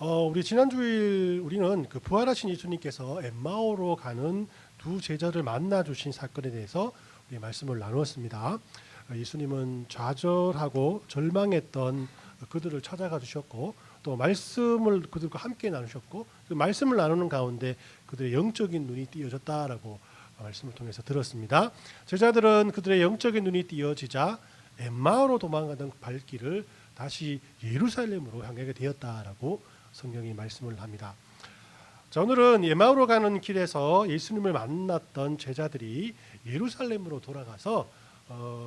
우리 지난주일 우리는 그 부활하신 예수님께서 엠마오로 가는 두 제자를 만나 주신 사건에 대해서 우리 말씀을 나누었습니다. 예수님은 좌절하고 절망했던 그들을 찾아가 주셨고 또 말씀을 그들과 함께 나누셨고 그 말씀을 나누는 가운데 그들의 영적인 눈이 띄어졌다라고 말씀을 통해서 들었습니다. 제자들은 그들의 영적인 눈이 띄어지자 엠마오로 도망가던 발길을 다시 예루살렘으로 향하게 되었다라고 성경이 말씀을 합니다. 자, 오늘은 엠마오로 가는 길에서 예수님을 만났던 제자들이 예루살렘으로 돌아가서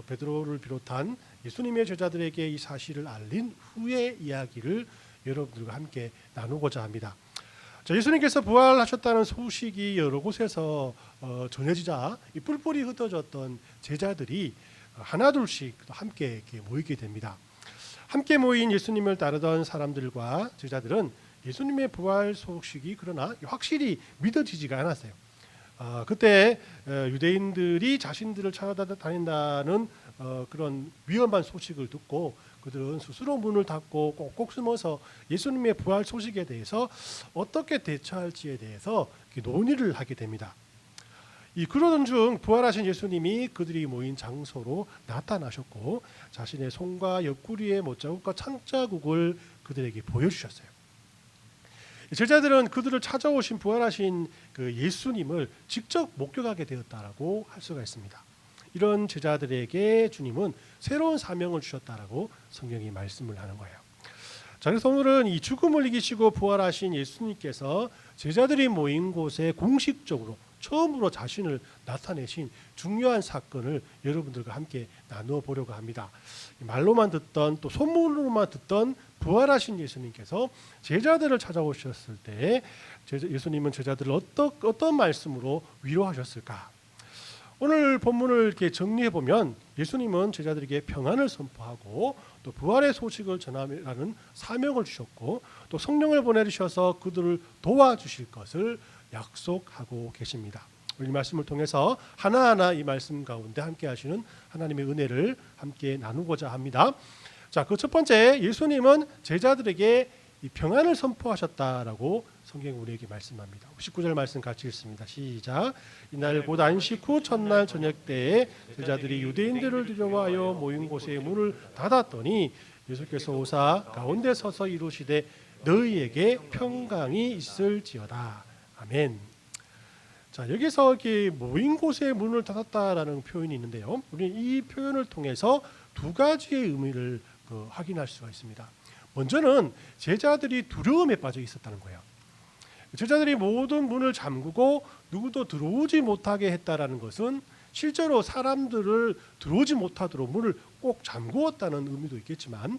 베드로를 비롯한 예수님의 제자들에게 이 사실을 알린 후의 이야기를 여러분들과 함께 나누고자 합니다. 자, 예수님께서 부활하셨다는 소식이 여러 곳에서 전해지자 이 뿔뿔이 흩어졌던 제자들이 하나둘씩 함께 이렇게 모이게 됩니다. 함께 모인 예수님을 따르던 사람들과 제자들은 예수님의 부활 소식이 그러나 확실히 믿어지지가 않았어요. 그때 유대인들이 자신들을 찾아다닌다는 그런 위험한 소식을 듣고 그들은 스스로 문을 닫고 꼭꼭 숨어서 예수님의 부활 소식에 대해서 어떻게 대처할지에 대해서 논의를 하게 됩니다. 그러던 중 부활하신 예수님이 그들이 모인 장소로 나타나셨고 자신의 손과 옆구리의 못자국과 창자국을 그들에게 보여주셨어요. 제자들은 그들을 찾아오신 부활하신 그 예수님을 직접 목격하게 되었다라고 할 수가 있습니다. 이런 제자들에게 주님은 새로운 사명을 주셨다라고 성경이 말씀을 하는 거예요. 자, 그래서 오늘은 이 죽음을 이기시고 부활하신 예수님께서 제자들이 모인 곳에 공식적으로 처음으로 자신을 나타내신 중요한 사건을 여러분들과 함께 나누어 보려고 합니다. 말로만 듣던 또 소문으로만 듣던 부활하신 예수님께서 제자들을 찾아오셨을 때 예수님은 제자들을 어떤 말씀으로 위로하셨을까? 오늘 본문을 이렇게 정리해 보면 예수님은 제자들에게 평안을 선포하고 또 부활의 소식을 전하라는 사명을 주셨고 또 성령을 보내주셔서 그들을 도와주실 것을 약속하고 계십니다. 이 말씀을 통해서 하나하나 이 말씀 가운데 함께 하시는 하나님의 은혜를 함께 나누고자 합니다. 자, 그 첫 번째, 예수님은 제자들에게 이 평안을 선포하셨다라고 성경이 우리에게 말씀합니다. 19절 말씀 같이 읽습니다. 시작. 이날 곧 안식 후 첫날 저녁 때에 제자들이 유대인들을 두려워하여 모인 곳에 문을 닫았더니 예수께서 오사 가운데 서서 이루시되 너희에게 평강이 있을지어다. 아멘. 자, 여기서 이렇게 모인 곳에 문을 닫았다라는 표현이 있는데요. 우리는 이 표현을 통해서 두 가지의 의미를 확인할 수가 있습니다. 먼저는 제자들이 두려움에 빠져 있었다는 거예요. 제자들이 모든 문을 잠그고 누구도 들어오지 못하게 했다라는 것은 실제로 사람들을 들어오지 못하도록 문을 꼭 잠그었다는 의미도 있겠지만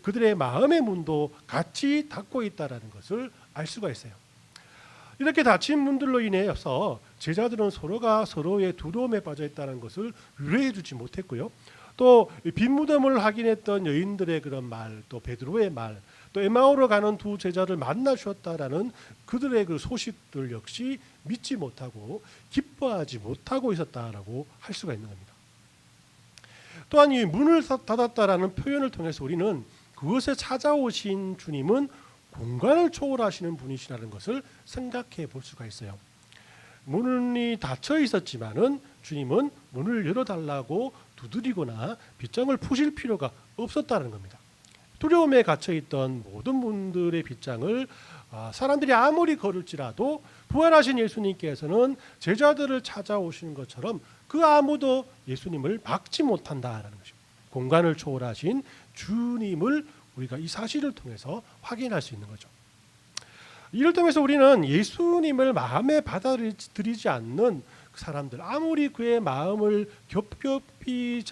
그들의 마음의 문도 같이 닫고 있다라는 것을 알 수가 있어요. 이렇게 닫힌 문들로 인해서 제자들은 서로가 서로의 두려움에 빠져 있다는 것을 유래해 주지 못했고요. 또 빈 무덤을 확인했던 여인들의 그런 말, 또 베드로의 말, 또 에마오로 가는 두 제자를 만나 주었다라는 그들의 그 소식들 역시 믿지 못하고 기뻐하지 못하고 있었다라고 할 수가 있는 겁니다. 또한 이 문을 닫았다라는 표현을 통해서 우리는 그것에 찾아오신 주님은 공간을 초월하시는 분이시라는 것을 생각해 볼 수가 있어요. 문이 닫혀 있었지만은 주님은 문을 열어달라고 두드리거나 빗장을 푸실 필요가 없었다는 겁니다. 두려움에 갇혀있던 모든 분들의 빗장을 사람들이 아무리 걸을지라도 부활하신 예수님께서는 제자들을 찾아오시는 것처럼 그 아무도 예수님을 막지 못한다라는 것입니다. 공간을 초월하신 주님을 우리가 이 사실을 통해서 확인할 수 있는 거죠. 이를 통해서 우리는 예수님을 마음에 받아들이지 않는 사람들, 아무리 그의 마음을 겹겹이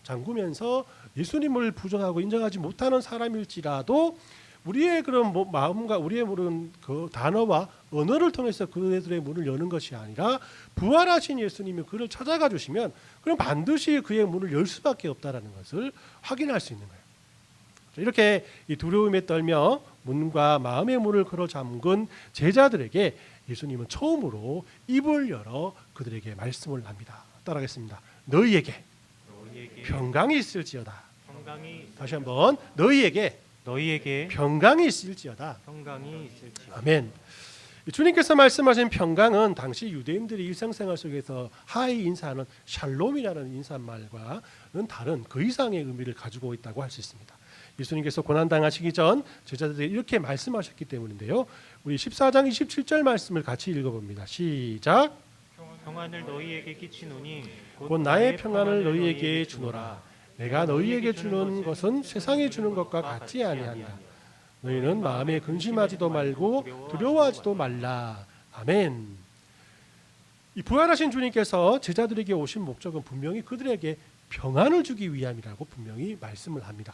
잠그면서 예수님을 부정하고 인정하지 못하는 사람일지라도 우리의 그런 마음과 우리의 모르는 그 단어와 언어를 통해서 그들의 문을 여는 것이 아니라 부활하신 예수님이 그를 찾아가 주시면 그럼 반드시 그의 문을 열 수밖에 없다라는 것을 확인할 수 있는 거예요. 이렇게 이 두려움에 떨며 문과 마음의 문을 걸어 잠근 제자들에게 예수님은 처음으로 입을 열어 그들에게 말씀을 합니다. 따라하겠습니다. 너희에게 평강이 있을지어다. 다시 한번 너희에게 너희에게 평강이 있을지어다. 평강이 있을지어다. 아멘. 주님께서 말씀하신 평강은 당시 유대인들이 일상생활 속에서 하이 인사하는 샬롬이라는 인사말과는 다른 그 이상의 의미를 가지고 있다고 할 수 있습니다. 예수님께서 고난당하시기 전 제자들이 이렇게 말씀하셨기 때문인데요. 우리 14장 27절 말씀을 같이 읽어봅니다. 시작. 평안을 너희에게 끼치노니 곧 나의 평안을 너희에게 주노라. 내가 너희에게 주는 것은 세상이 주는 것과 같지 아니한다. 너희는 마음에 근심하지도 말고 두려워하지도 말라. 아멘. 이 부활하신 주님께서 제자들에게 오신 목적은 분명히 그들에게 평안을 주기 위함이라고 분명히 말씀을 합니다.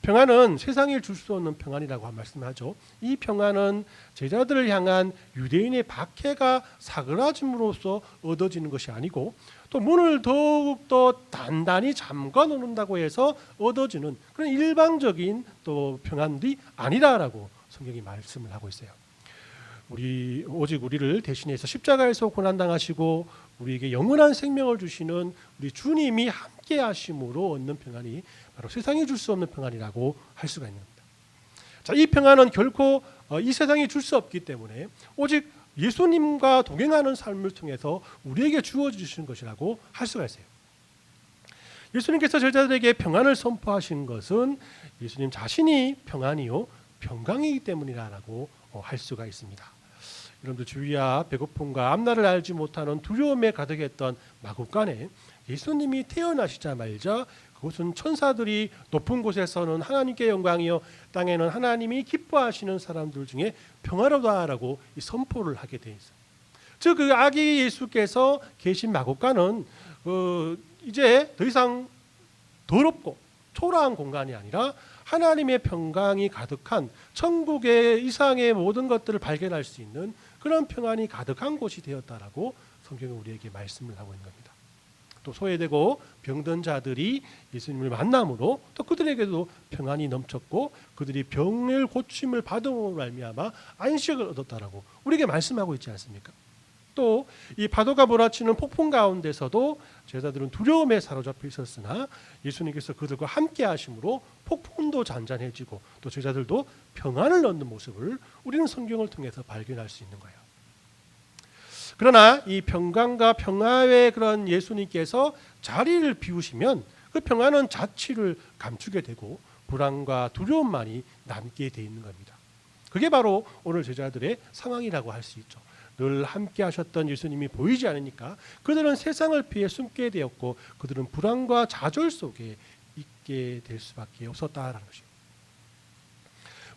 평안은 세상에 줄 수 없는 평안이라고 말씀하죠. 이 평안은 제자들을 향한 유대인의 박해가 사그라짐으로써 얻어지는 것이 아니고 또 문을 더욱더 단단히 잠가 놓는다고 해서 얻어지는 그런 일방적인 또 평안이 아니라라고 성경이 말씀을 하고 있어요. 오직 우리를 대신해서 십자가에서 고난당하시고 우리에게 영원한 생명을 주시는 우리 주님이 함께 하심으로 얻는 평안이 바로 세상이 줄 수 없는 평안이라고 할 수가 있는 겁니다. 자, 이 평안은 결코 이 세상이 줄 수 없기 때문에 오직 예수님과 동행하는 삶을 통해서 우리에게 주어주시는 것이라고 할 수가 있어요. 예수님께서 제자들에게 평안을 선포하신 것은 예수님 자신이 평안이요 평강이기 때문이라고 할 수가 있습니다. 여러분들 주위와 배고픔과 앞날을 알지 못하는 두려움에 가득했던 마국간에 예수님이 태어나시자마자 그것은 천사들이 높은 곳에서는 하나님께 영광이요 땅에는 하나님이 기뻐하시는 사람들 중에 평화로다라고 선포를 하게 돼 있어요. 즉 그 아기 예수께서 계신 마국간은 이제 더 이상 더럽고 초라한 공간이 아니라 하나님의 평강이 가득한 천국의 이상의 모든 것들을 발견할 수 있는 그런 평안이 가득한 곳이 되었다라고 성경은 우리에게 말씀을 하고 있는 겁니다. 또 소외되고 병든 자들이 예수님을 만남으로 또 그들에게도 평안이 넘쳤고 그들이 병을 고침을 받음으로 말미암아 안식을 얻었다라고 우리에게 말씀하고 있지 않습니까? 또 이 파도가 몰아치는 폭풍 가운데서도 제자들은 두려움에 사로잡혀 있었으나 예수님께서 그들과 함께 하심으로 폭풍도 잔잔해지고 또 제자들도 평안을 얻는 모습을 우리는 성경을 통해서 발견할 수 있는 거예요. 그러나 이 평강과 평화의 그런 예수님께서 자리를 비우시면 그 평안은 자취를 감추게 되고 불안과 두려움만이 남게 돼 있는 겁니다. 그게 바로 오늘 제자들의 상황이라고 할 수 있죠. 늘 함께 하셨던 예수님이 보이지 않으니까 그들은 세상을 피해 숨게 되었고 그들은 불안과 좌절 속에 있게 될 수밖에 없었다라는 것이죠.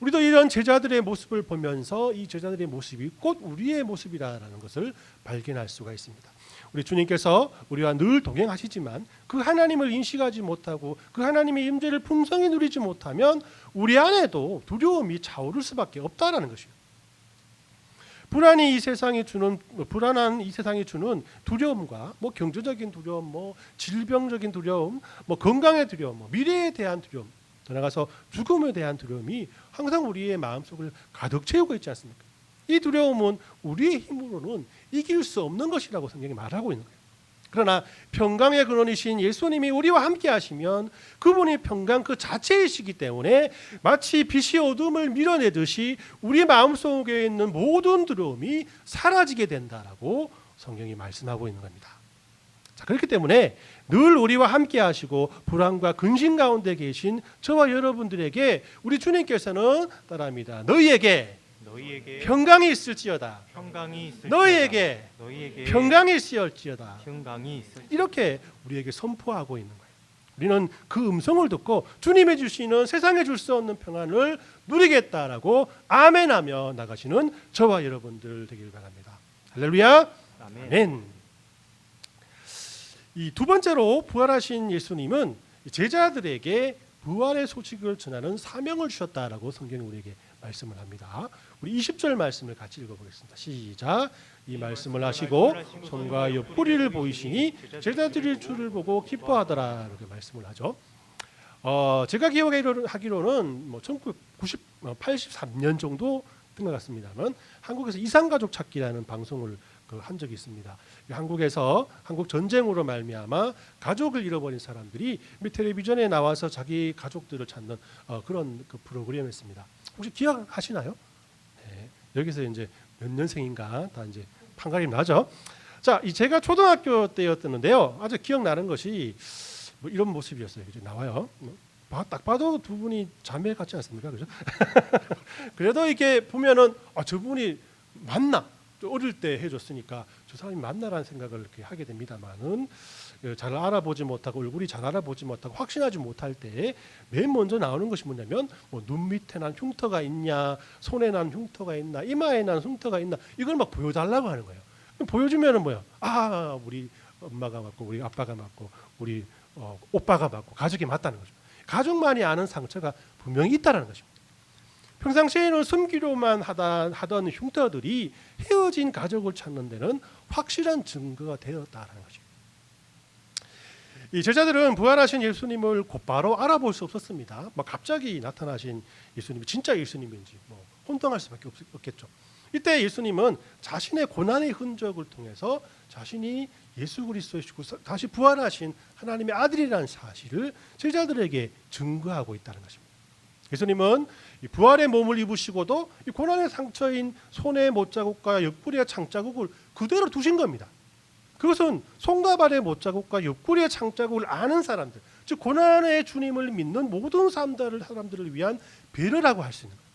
우리도 이런 제자들의 모습을 보면서 이 제자들의 모습이 곧 우리의 모습이라는 것을 발견할 수가 있습니다. 우리 주님께서 우리와 늘 동행하시지만 그 하나님을 인식하지 못하고 그 하나님의 임재를 풍성히 누리지 못하면 우리 안에도 두려움이 차오를 수밖에 없다라는 것이에요. 불안한 이 세상이 주는 두려움과 경제적인 두려움, 질병적인 두려움, 건강의 두려움, 미래에 대한 두려움, 더 나아가서 죽음에 대한 두려움이 항상 우리의 마음속을 가득 채우고 있지 않습니까? 이 두려움은 우리의 힘으로는 이길 수 없는 것이라고 성경이 말하고 있는 거예요. 그러나 평강의 근원이신 예수님이 우리와 함께 하시면 그분이 평강 그 자체이시기 때문에 마치 빛이 어둠을 밀어내듯이 우리 마음속에 있는 모든 두려움이 사라지게 된다라고 성경이 말씀하고 있는 겁니다. 자, 그렇기 때문에 늘 우리와 함께 하시고 불안과 근심 가운데 계신 저와 여러분들에게 우리 주님께서는 따라합니다. 너희에게 평강이 있을지어다. 너희에게 평강이 있을지어다. 이렇게 우리에게 선포하고 있는 거예요. 우리는 그 음성을 듣고 주님이 주시는 세상에 줄 수 없는 평안을 누리겠다라고 아멘하며 나가시는 저와 여러분들 되길 바랍니다. 할렐루야. 아멘. 이 두 번째로 부활하신 예수님은 제자들에게 부활의 소식을 전하는 사명을 주셨다라고 성경이 우리에게 말씀을 합니다. 우리 20절 말씀을 같이 읽어보겠습니다. 시작. 이 말씀을 하시고 손과 옆구리를 보이시니 제자들이 주를 보고 기뻐하더라 이렇게 말씀을 하죠. 제가 기억하기로는 1983년 정도 된 것 같습니다만 한국에서 이산가족 찾기라는 방송을 한 적이 있습니다. 한국에서 한국 전쟁으로 말미암아 가족을 잃어버린 사람들이 텔레비전에 나와서 자기 가족들을 찾는 그런 그 프로그램이었습니다. 혹시 기억하시나요? 네, 여기서 이제 몇 년생인가 다 이제 판가름 나죠. 자, 제가 초등학교 때였는데요. 아주 기억나는 것이 뭐 이런 모습이었어요. 이제 나와요. 딱 봐도 두 분이 자매 같지 않습니까? 그죠? 그래도 이렇게 보면은 저분이 맞나? 어릴 때 해줬으니까 저 사람이 맞나라는 생각을 이렇게 하게 됩니다만은 잘 알아보지 못하고 얼굴이 잘 알아보지 못하고 확신하지 못할 때 맨 먼저 나오는 것이 뭐냐면 눈 밑에 난 흉터가 있냐, 손에 난 흉터가 있나, 이마에 난 흉터가 있나 이걸 막 보여달라고 하는 거예요. 보여주면은 뭐야? 우리 엄마가 맞고 우리 아빠가 맞고 우리 오빠가 맞고 가족이 맞다는 거죠. 가족만이 아는 상처가 분명히 있다는 것입니다. 평상시에는 숨기로만 하던 흉터들이 헤어진 가족을 찾는 데는 확실한 증거가 되었다는 것입니다. 이 제자들은 부활하신 예수님을 곧바로 알아볼 수 없었습니다. 갑자기 나타나신 예수님이 진짜 예수님인지 혼동할 수밖에 없겠죠. 이때 예수님은 자신의 고난의 흔적을 통해서 자신이 예수 그리스도이시고 다시 부활하신 하나님의 아들이라는 사실을 제자들에게 증거하고 있다는 것입니다. 예수님은 부활의 몸을 입으시고도 이 고난의 상처인 손의 못자국과 옆구리의 창자국을 그대로 두신 겁니다. 그것은 손과 발의 못자국과 옆구리의 창자국을 아는 사람들, 즉 고난의 주님을 믿는 모든 사람들을 위한 배려라고 할 수 있는 거예요.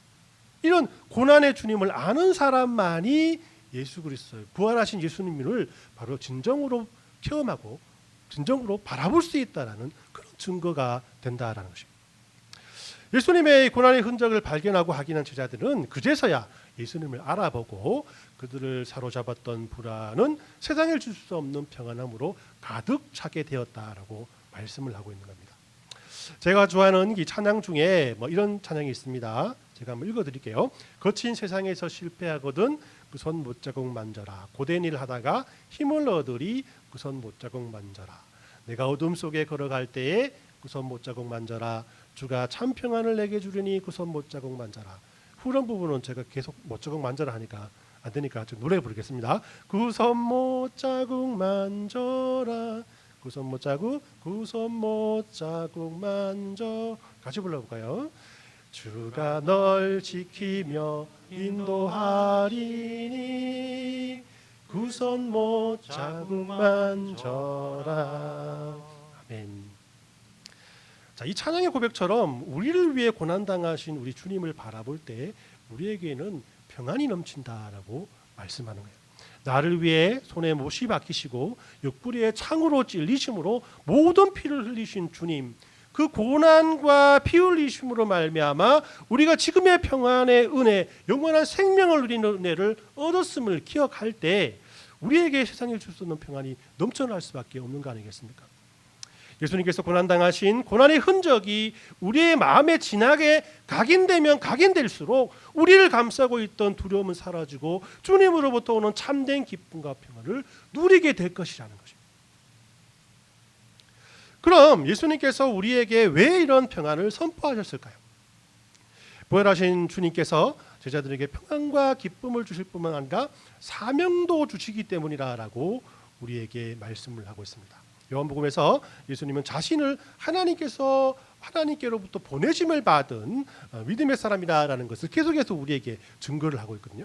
이런 고난의 주님을 아는 사람만이 예수 그리스도의 부활하신 예수님을 바로 진정으로 체험하고 진정으로 바라볼 수 있다라는 그런 증거가 된다라는 것입니다. 예수님의 고난의 흔적을 발견하고 확인한 제자들은 그제서야 예수님을 알아보고 그들을 사로잡았던 불안은 세상에 줄 수 없는 평안함으로 가득 차게 되었다라고 말씀을 하고 있는 겁니다. 제가 좋아하는 이 찬양 중에 이런 찬양이 있습니다. 제가 한번 읽어드릴게요. 거친 세상에서 실패하거든 그 손 못자국 만져라. 고된 일 하다가 힘을 얻으리 그 손 못자국 만져라. 내가 어둠 속에 걸어갈 때에 그 손 못자국 만져라. 주가 참 평안을 내게 주리니 그 손 못자국 만져라. 후렴 부분은 제가 계속 못자국 만져라 하니까 안 되니까 좀 노래 부르겠습니다. 그 손 못자국 만져라. 그 손 못자국 그 손 못자국 만져. 같이 불러볼까요? 주가 널 지키며 인도하리니 그 손 못자국 만져라. 아멘. 자, 이 찬양의 고백처럼 우리를 위해 고난당하신 우리 주님을 바라볼 때 우리에게는 평안이 넘친다라고 말씀하는 거예요. 나를 위해 손에 못이 박히시고 옆구리에 창으로 찔리심으로 모든 피를 흘리신 주님, 그 고난과 피 흘리심으로 말미암아 우리가 지금의 평안의 은혜, 영원한 생명을 누리는 은혜를 얻었음을 기억할 때 우리에게 세상에 줄 수 없는 평안이 넘쳐날 수밖에 없는 거 아니겠습니까? 예수님께서 고난당하신 고난의 흔적이 우리의 마음에 진하게 각인되면 각인될수록 우리를 감싸고 있던 두려움은 사라지고 주님으로부터 오는 참된 기쁨과 평안을 누리게 될 것이라는 것입니다. 그럼 예수님께서 우리에게 왜 이런 평안을 선포하셨을까요? 부활하신 주님께서 제자들에게 평안과 기쁨을 주실 뿐만 아니라 사명도 주시기 때문이라고 우리에게 말씀을 하고 있습니다. 요한복음에서 예수님은 자신을 하나님께로부터 보내심을 받은 믿음의 사람이라는 것을 계속해서 우리에게 증거를 하고 있거든요.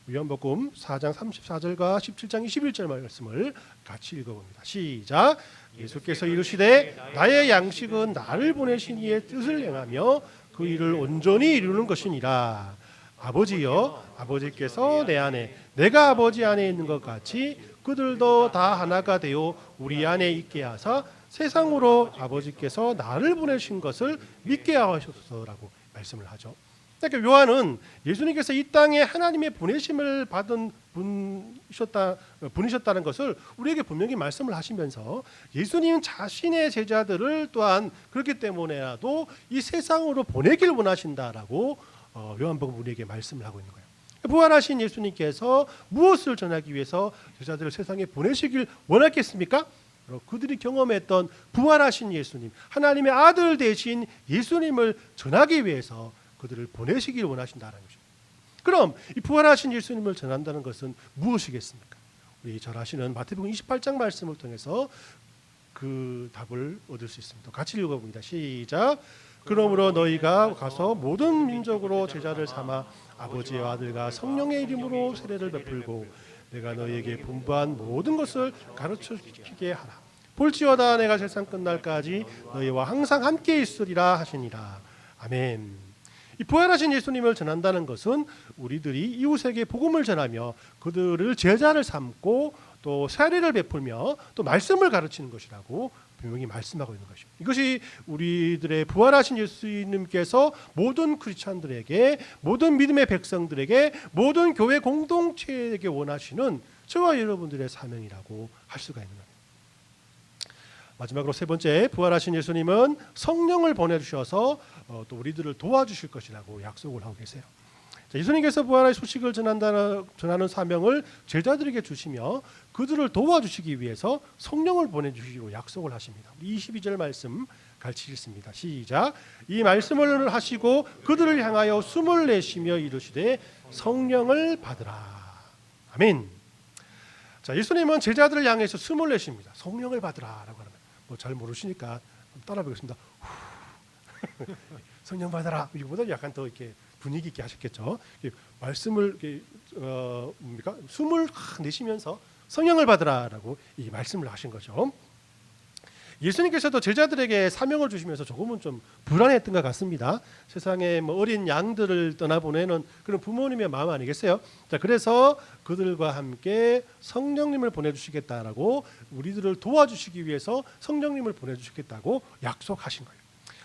요한복음 4장 34절과 17장 21절 말씀을 같이 읽어봅니다. 시작. 예수께서 이르시되 나의 양식은 나를 보내신 이의 뜻을 행하며 그 일을 온전히 이루는 것이니라. 아버지여, 아버지께서 내 안에 내가 아버지 안에 있는 것 같이 그들도 다 하나가 되어 우리 안에 있게 하사 세상으로 아버지께서 나를 보내신 것을 믿게 하소서라고 말씀을 하죠. 그러니까 요한은 예수님께서 이 땅에 하나님의 보내심을 받은 분이셨다는 것을 우리에게 분명히 말씀을 하시면서 예수님 자신의 제자들을 또한 그렇기 때문에라도 이 세상으로 보내길 원하신다라고 요한복음 우리에게 말씀을 하고 있는 거예요. 부활하신 예수님께서 무엇을 전하기 위해서 제자들을 세상에 보내시길 원했겠습니까? 그들이 경험했던 부활하신 예수님, 하나님의 아들 되신 예수님을 전하기 위해서 그들을 보내시길 원하신다는 것입니다. 그럼 이 부활하신 예수님을 전한다는 것은 무엇이겠습니까? 우리 잘 아시는 마태복음 28장 말씀을 통해서 그 답을 얻을 수 있습니다. 같이 읽어봅니다. 시작. 그러므로 너희가 가서 모든 민족으로 제자를 삼아 아버지와 아들과 성령의 이름으로 세례를 베풀고 내가 너희에게 분부한 모든 것을 가르쳐주게 하라. 볼지어다 내가 세상 끝날까지 너희와 항상 함께 있으리라 하시니라. 아멘. 이 부활하신 예수님을 전한다는 것은 우리들이 이웃에게 복음을 전하며 그들을 제자를 삼고 또 세례를 베풀며 또 말씀을 가르치는 것이라고 분명히 말씀하고 있는 것이죠. 이것이 우리들의 부활하신 예수님께서 모든 크리스찬들에게, 모든 믿음의 백성들에게, 모든 교회 공동체에게 원하시는 저와 여러분들의 사명이라고 할 수가 있는 겁니다. 마지막으로 세 번째, 부활하신 예수님은 성령을 보내주셔서 또 우리들을 도와주실 것이라고 약속을 하고 계세요. 예수님께서 부활의 소식을 전하는 사명을 제자들에게 주시며 그들을 도와주시기 위해서 성령을 보내주시기로 약속을 하십니다. 22절 말씀 같이 읽습니다. 시작. 이 말씀을 하시고 그들을 향하여 숨을 내쉬며 이르시되 성령을 받으라. 아멘. 자, 예수님은 제자들을 향해서 숨을 내쉽니다. 성령을 받으라라고 하는 뭐 잘 모르시니까 따라 보겠습니다. 성령 받아라. 이거보다 약간 더 이렇게 분위기 있게 하셨겠죠. 말씀을 뭡니까? 숨을 내쉬면서 성령을 받으라라고 이 말씀을 하신 거죠. 예수님께서도 제자들에게 사명을 주시면서 조금은 좀 불안했던 것 같습니다. 세상에 뭐 어린 양들을 떠나보내는 그런 부모님의 마음 아니겠어요? 자, 그래서 그들과 함께 성령님을 보내주시겠다라고 우리들을 도와주시기 위해서 성령님을 보내주시겠다고 약속하신 거예요.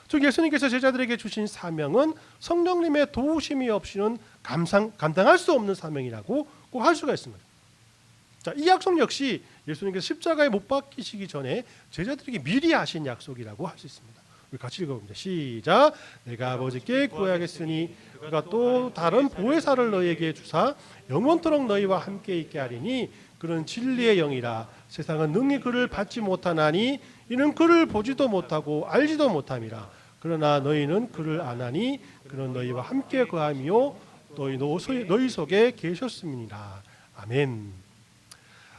즉 예수님께서 제자들에게 주신 사명은 성령님의 도우심이 없이는 감당할 수 없는 사명이라고 꼭 할 수가 있습니다. 자, 이 약속 역시 예수님께서 십자가에 못 박히시기 전에 제자들에게 미리 하신 약속이라고 할 수 있습니다. 우리 같이 읽어봅니다. 시작. 내가 아버지께 구하겠으니 그가 또 다른 보혜사를 너희에게 주사 영원토록 너희와 함께 있게 하리니 그는 진리의 영이라. 세상은 능히 그를 받지 못하나니 이는 그를 보지도 못하고 알지도 못함이라. 그러나 너희는 그를 아나니 그는 너희와 함께 거하며 너희 속에 계셨음이니라. 아멘.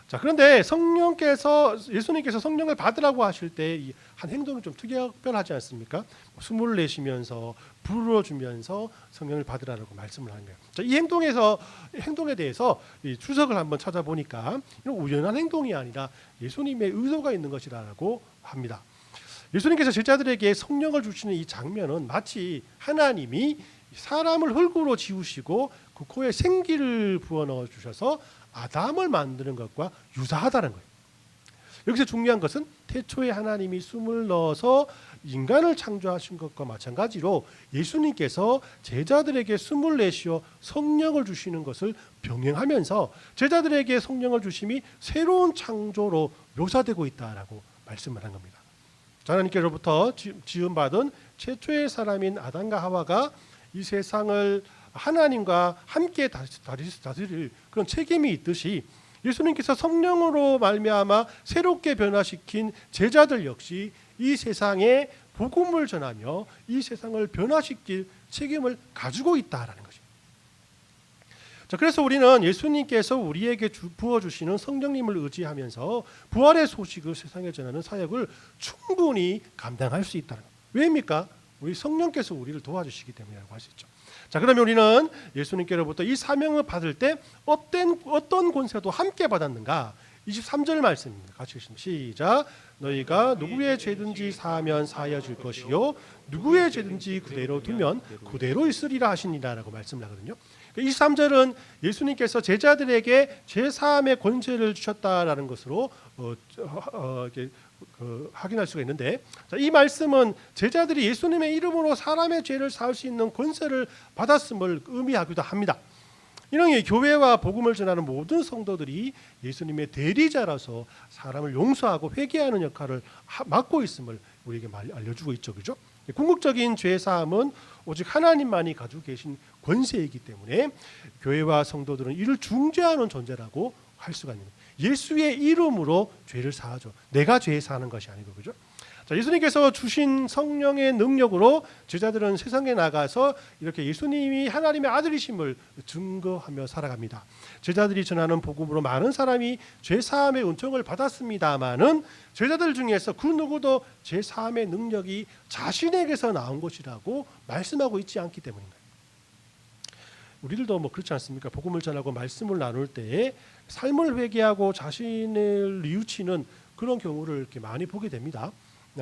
자, 그런데 예수님께서 성령을 받으라고 하실 때 한 행동이 좀 특별하지 않습니까? 숨을 내쉬면서 불어주면서 성령을 받으라고 말씀을 하는 거예요. 자, 이 행동에 대해서 이 주석을 한번 찾아보니까 이런 우연한 행동이 아니라 예수님의 의도가 있는 것이라고 합니다. 예수님께서 제자들에게 성령을 주시는 이 장면은 마치 하나님이 사람을 흙으로 지우시고 그 코에 생기를 부어넣어 주셔서 아담을 만드는 것과 유사하다는 거예요. 여기서 중요한 것은 태초에 하나님이 숨을 넣어서 인간을 창조하신 것과 마찬가지로 예수님께서 제자들에게 숨을 내쉬어 성령을 주시는 것을 병행하면서 제자들에게 성령을 주심이 새로운 창조로 묘사되고 있다라고 말씀을 한 겁니다. 하나님께로부터 지음받은 최초의 사람인 아담과 하와가 이 세상을 하나님과 함께 다스릴 그런 책임이 있듯이 예수님께서 성령으로 말미암아 새롭게 변화시킨 제자들 역시 이 세상에 복음을 전하며 이 세상을 변화시킬 책임을 가지고 있다라는 것입니다. 자, 그래서 우리는 예수님께서 우리에게 부어주시는 성령님을 의지하면서 부활의 소식을 세상에 전하는 사역을 충분히 감당할 수 있다는 겁니다. 왜입니까? 우리 성령께서 우리를 도와주시기 때문이라고 할 수 있죠. 자, 그러면 우리는 예수님께로부터 이 사명을 받을 때 어떤 권세도 함께 받았는가? 23절 말씀입니다. 같이 읽습니다. 시작. 너희가 누구의 죄든지 사하면 사하여 줄 것이요 누구의 죄든지 그대로 두면 그대로 있으리라 하시니라라고 말씀을 하거든요. 23절은 예수님께서 제자들에게 죄사함의 권세를 주셨다라는 것으로 확인할 수가 있는데, 자, 이 말씀은 제자들이 예수님의 이름으로 사람의 죄를 사할 수 있는 권세를 받았음을 의미하기도 합니다. 이는 교회와 복음을 전하는 모든 성도들이 예수님의 대리자라서 사람을 용서하고 회개하는 역할을 맡고 있음을 우리에게 알려주고 있죠, 그렇죠? 궁극적인 죄 사함은 오직 하나님만이 가지고 계신 권세이기 때문에 교회와 성도들은 이를 중재하는 존재라고 할 수가 있는 거예요. 예수의 이름으로 죄를 사하죠. 내가 죄 사하는 것이 아니고, 그죠? 자, 예수님께서 주신 성령의 능력으로 제자들은 세상에 나가서 이렇게 예수님이 하나님의 아들이심을 증거하며 살아갑니다. 제자들이 전하는 복음으로 많은 사람이 죄 사함의 은총을 받았습니다마는 제자들 중에서 그 누구도 죄 사함의 능력이 자신에게서 나온 것이라고 말씀하고 있지 않기 때문입니다. 우리들도 뭐 그렇지 않습니까? 복음을 전하고 말씀을 나눌 때에 삶을 회개하고 자신을 뉘우치는 그런 경우를 이렇게 많이 보게 됩니다.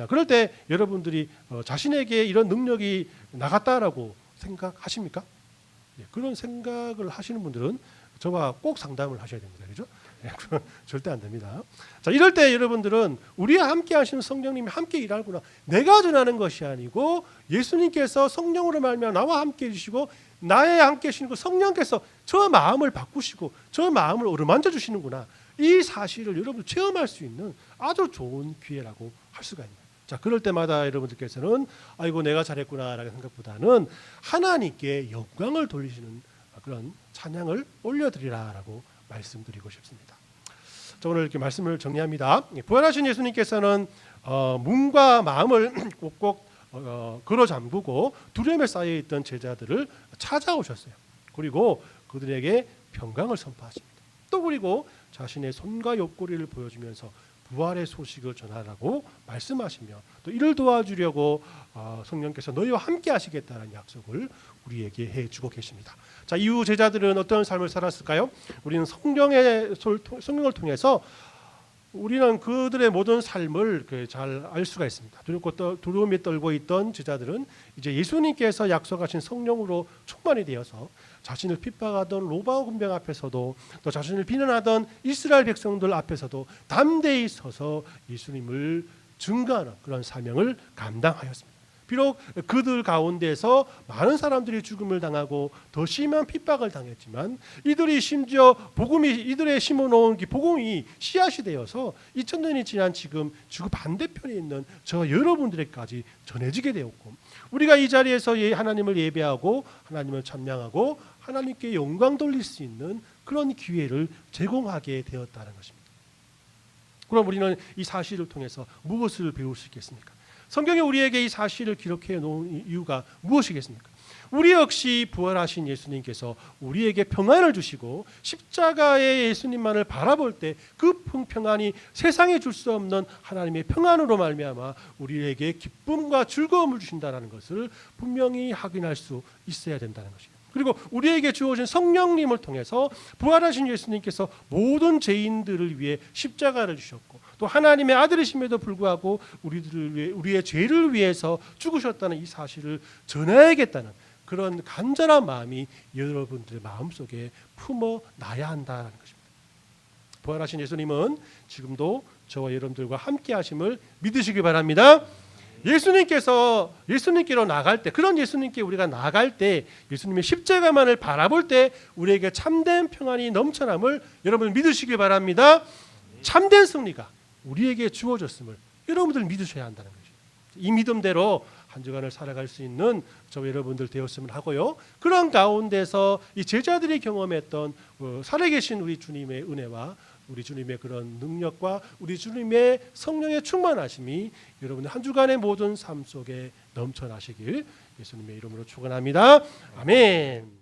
그럴 때 여러분들이 자신에게 이런 능력이 나갔다라고 생각하십니까? 그런 생각을 하시는 분들은 저와 꼭 상담을 하셔야 됩니다. 그죠? 절대 안 됩니다. 자, 이럴 때 여러분들은 우리와 함께 하시는 성령님이 함께 일하구나. 내가 전하는 것이 아니고 예수님께서 성령으로 말미암아 나와 함께 해주시고 나에 함께 하시는 그 성령께서 저 마음을 바꾸시고 저 마음을 어루만져 주시는구나. 이 사실을 여러분 체험할 수 있는 아주 좋은 기회라고 할 수가 있습니다. 자, 그럴 때마다 여러분들께서는 아이고 내가 잘했구나라는 생각보다는 하나님께 영광을 돌리시는 그런 찬양을 올려드리라라고 말씀드리고 싶습니다. 자, 오늘 이렇게 말씀을 정리합니다. 부활하신 예수님께서는 몸과 마음을 꼭꼭 걸어 잠그고 두려움에 쌓여 있던 제자들을 찾아오셨어요. 그리고 그들에게 평강을 선포하십니다. 또 그리고 자신의 손과 옆구리를 보여주면서 부활의 소식을 전하라고 말씀하시며 또 이를 도와주려고 성령께서 너희와 함께 하시겠다는 약속을 우리에게 해주고 계십니다. 자, 이후 제자들은 어떤 삶을 살았을까요? 우리는 성령을 통해서 우리는 그들의 모든 삶을 잘 알 수가 있습니다. 두려움에 떨고 있던 제자들은 이제 예수님께서 약속하신 성령으로 충만이 되어서 자신을 핍박하던 로마 군병 앞에서도 또 자신을 비난하던 이스라엘 백성들 앞에서도 담대히 서서 예수님을 증거하는 그런 사명을 감당하였습니다. 비록 그들 가운데서 많은 사람들이 죽음을 당하고 더 심한 핍박을 당했지만 이들이 심지어 복음이 이들의 심어놓은 복음이 씨앗이 되어서 2000년이 지난 지금 지구 반대편에 있는 저 여러분들에게까지 전해지게 되었고 우리가 이 자리에서 하나님을 예배하고 하나님을 찬양하고 하나님께 영광 돌릴 수 있는 그런 기회를 제공하게 되었다는 것입니다. 그럼 우리는 이 사실을 통해서 무엇을 배울 수 있겠습니까? 성경이 우리에게 이 사실을 기록해 놓은 이유가 무엇이겠습니까? 우리 역시 부활하신 예수님께서 우리에게 평안을 주시고 십자가의 예수님만을 바라볼 때 그 평안이 세상에 줄 수 없는 하나님의 평안으로 말미암아 우리에게 기쁨과 즐거움을 주신다는 것을 분명히 확인할 수 있어야 된다는 것이에요. 그리고 우리에게 주어진 성령님을 통해서 부활하신 예수님께서 모든 죄인들을 위해 십자가를 주셨고 또 하나님의 아들이심에도 불구하고 우리의 죄를 위해서 죽으셨다는 이 사실을 전해야겠다는 그런 간절한 마음이 여러분들의 마음속에 품어놔야 한다는 것입니다. 부활하신 예수님은 지금도 저와 여러분들과 함께 하심을 믿으시기 바랍니다. 예수님께로 나갈 때 그런 예수님께 우리가 나갈 때 예수님의 십자가만을 바라볼 때 우리에게 참된 평안이 넘쳐남을 여러분 믿으시기 바랍니다. 참된 승리가 우리에게 주어졌음을 여러분들 믿으셔야 한다는 거죠. 이 믿음대로 한 주간을 살아갈 수 있는 저와 여러분들 되었으면 하고요. 그런 가운데서 이 제자들이 경험했던 살아계신 우리 주님의 은혜와 우리 주님의 그런 능력과 우리 주님의 성령의 충만하심이 여러분의 한 주간의 모든 삶 속에 넘쳐나시길 예수님의 이름으로 축원합니다. 아멘.